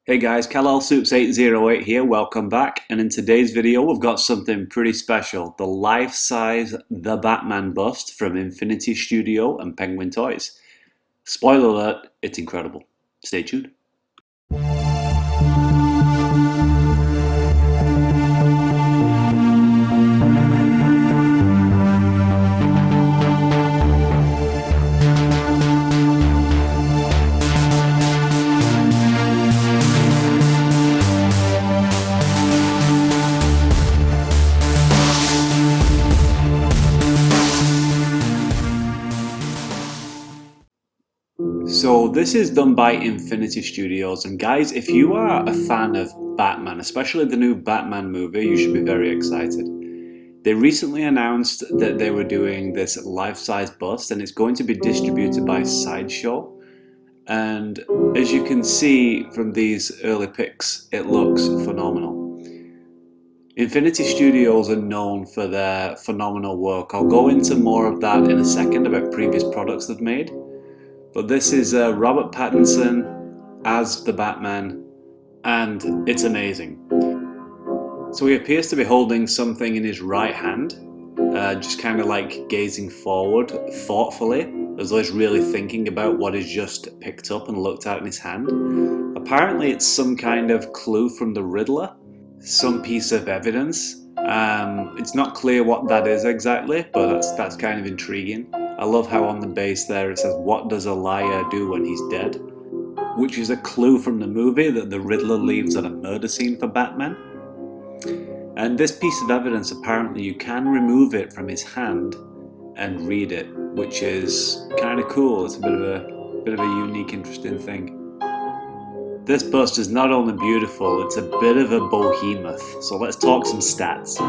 Hey guys, KalelSoups808 here, welcome back, and in today's video we've got something pretty special, the life-size The Batman bust from Infinity Studio and Penguin Toys. Spoiler alert, it's incredible. Stay tuned. So this is done by Infinity Studios, and guys, if you are a fan of Batman, especially the new Batman movie, you should be very excited. They recently announced that they were doing this life-size bust, and it's going to be distributed by Sideshow. And as you can see from these early pics, it looks phenomenal. Infinity Studios are known for their phenomenal work. I'll go into more of that in a second about previous products they've made. But this is Robert Pattinson as the Batman, and it's amazing. So he appears to be holding something in his right hand, just kind of like gazing forward thoughtfully, as though he's really thinking about what he's just picked up and looked at in his hand. Apparently it's some kind of clue from the Riddler, some piece of evidence. It's not clear what that is exactly, but that's kind of intriguing. I love how on the base there it says, "What does a liar do when he's dead?" Which is a clue from the movie that the Riddler leaves at a murder scene for Batman. And this piece of evidence, apparently you can remove it from his hand and read it, which is kind of cool. It's a bit of a unique, interesting thing. This bust is not only beautiful, it's a bit of a behemoth. So let's talk some stats.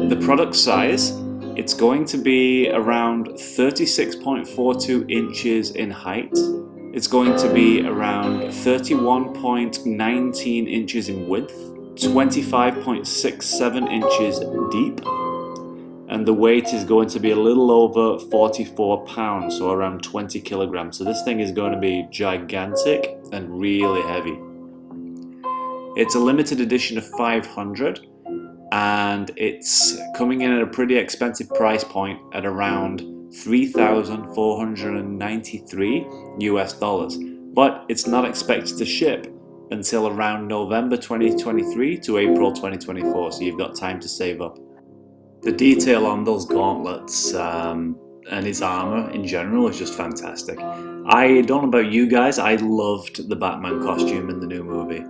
The product size, it's going to be around 36.42 inches in height. It's going to be around 31.19 inches in width, 25.67 inches deep, and the weight is going to be a little over 44 pounds, so around 20 kilograms. So this thing is going to be gigantic and really heavy. It's a limited edition of 500. And it's coming in at a pretty expensive price point at around $3,493 US, but it's not expected to ship until around November 2023 to April 2024, so you've got time to save up. The detail on those gauntlets and his armor in general is just fantastic. I don't know about you guys, I loved the Batman costume in the new movie.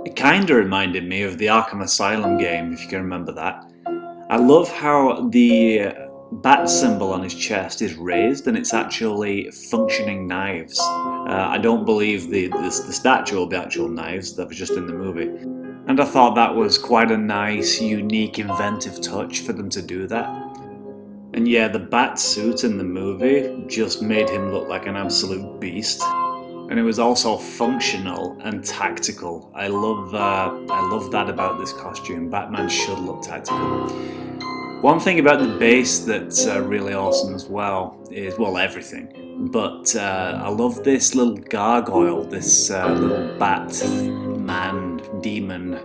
It kind of reminded me of the Arkham Asylum game, if you can remember that. I love how the bat symbol on his chest is raised and it's actually functioning knives. I don't believe the statue of the actual knives that was just in the movie. And I thought that was quite a nice, unique, inventive touch for them to do that. And yeah, the bat suit in the movie just made him look like an absolute beast. And it was also functional and tactical. I love that about this costume. Batman should look tactical. One thing about the base that's really awesome as well is, well, everything. But I love this little gargoyle, this little Batman demon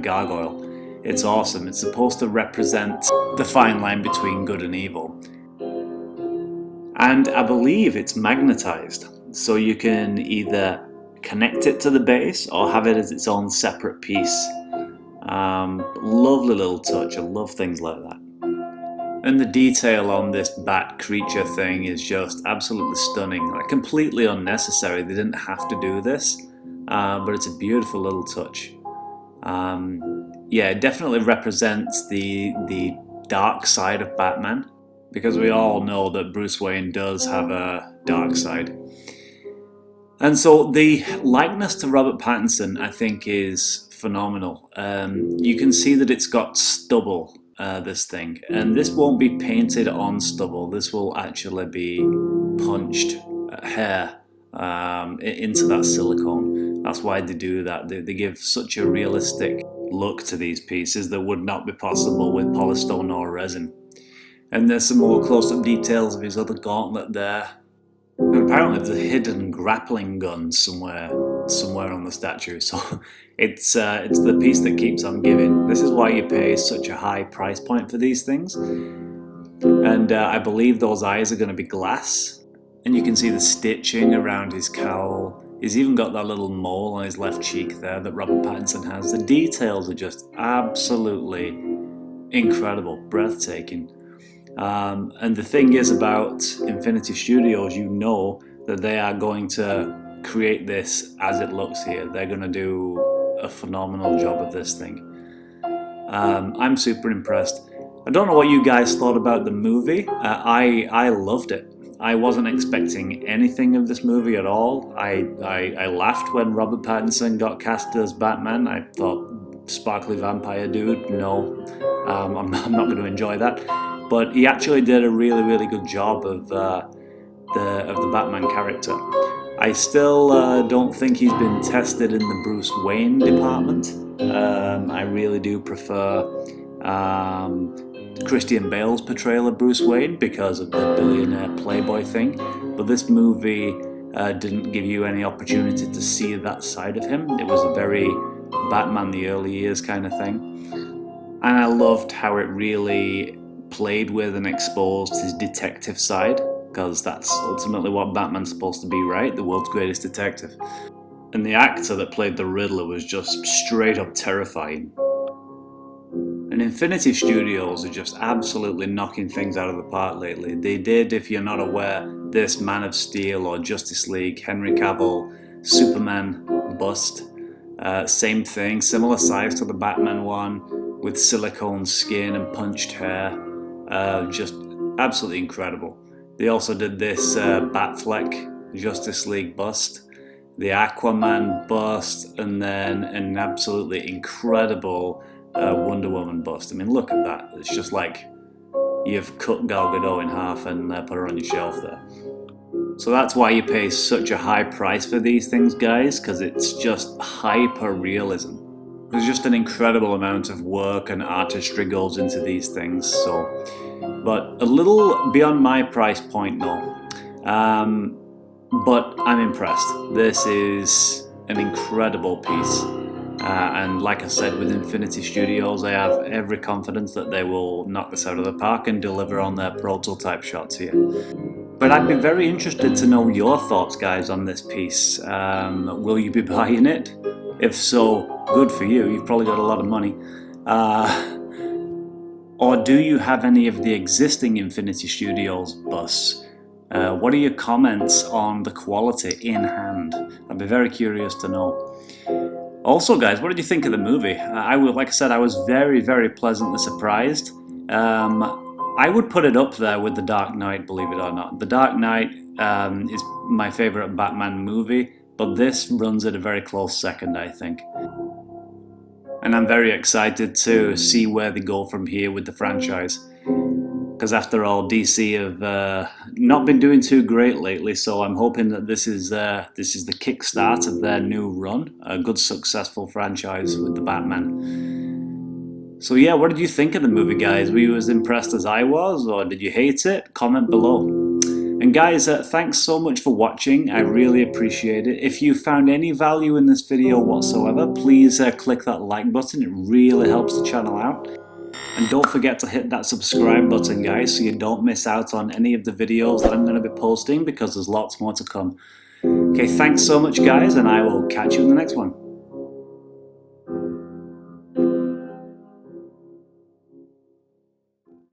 gargoyle. It's awesome. It's supposed to represent the fine line between good and evil. And I believe it's magnetized. So you can either connect it to the base or have it as its own separate piece. Lovely little touch, I love things like that. And the detail on this bat creature thing is just absolutely stunning, like completely unnecessary. They didn't have to do this, but it's a beautiful little touch. Yeah, it definitely represents the dark side of Batman, because we all know that Bruce Wayne does have a dark side. And so the likeness to Robert Pattinson, I think, is phenomenal. You can see that it's got stubble, this thing, and this won't be painted on stubble. This will actually be punched hair into that silicone. That's why they do that. They give such a realistic look to these pieces that would not be possible with polystone or resin. And there's some more close-up details of his other gauntlet there. And apparently there's a hidden grappling gun somewhere somewhere on the statue. So it's the piece that keeps on giving. This is why you pay such a high price point for these things. And I believe those eyes are going to be glass. And you can see the stitching around his cowl. He's even got that little mole on his left cheek there that Robert Pattinson has. The details are just absolutely incredible, breathtaking. And the thing is about Infinity Studios, you know that they are going to create this as it looks here. They're going to do a phenomenal job of this thing. I'm super impressed. I don't know what you guys thought about the movie. I loved it. I wasn't expecting anything of this movie at all. I laughed when Robert Pattinson got cast as Batman. I thought, sparkly vampire dude, no, I'm not going to enjoy that. But he actually did a really, really good job of the Batman character. I still don't think he's been tested in the Bruce Wayne department. I really do prefer Christian Bale's portrayal of Bruce Wayne because of the billionaire playboy thing. But this movie didn't give you any opportunity to see that side of him. It was a very Batman the early years kind of thing. And I loved how it really played with and exposed his detective side, because that's ultimately what Batman's supposed to be, right? The world's greatest detective. And the actor that played the Riddler was just straight up terrifying. And Infinity Studios are just absolutely knocking things out of the park lately. They did, if you're not aware, this Man of Steel or Justice League, Henry Cavill, Superman bust. Same thing, similar size to the Batman one, with silicone skin and punched hair. Just absolutely incredible. They also did this Batfleck Justice League bust, the Aquaman bust, and then an absolutely incredible Wonder Woman bust. I mean, look at that. It's just like you've cut Gal Gadot in half and put her on your shelf there. So that's why you pay such a high price for these things, guys, because it's just hyper-realism. There's just an incredible amount of work and artistry goes into these things. But a little beyond my price point, no. But I'm impressed. This is an incredible piece. And like I said, with Infinity Studios, I have every confidence that they will knock this out of the park and deliver on their prototype shots here. But I'd be very interested to know your thoughts, guys, on this piece. Will you be buying it? If so, good for you. You've probably got a lot of money. Or do you have any of the existing Infinity Studios busts? What are your comments on the quality in hand? I'd be very curious to know. Also, guys, what did you think of the movie? Like I said, I was very, very pleasantly surprised. I would put it up there with The Dark Knight, believe it or not. The Dark Knight is my favorite Batman movie, but this runs at a very close second, I think. And I'm very excited to see where they go from here with the franchise. Because after all, DC have not been doing too great lately, so I'm hoping that this is the kickstart of their new run, a good successful franchise with the Batman. So yeah, what did you think of the movie, guys? Were you as impressed as I was, or did you hate it? Comment below. And guys, thanks so much for watching. I really appreciate it. If you found any value in this video whatsoever, please click that like button. It really helps the channel out. And don't forget to hit that subscribe button, guys, so you don't miss out on any of the videos that I'm going to be posting, because there's lots more to come. Okay, thanks so much, guys, and I will catch you in the next one.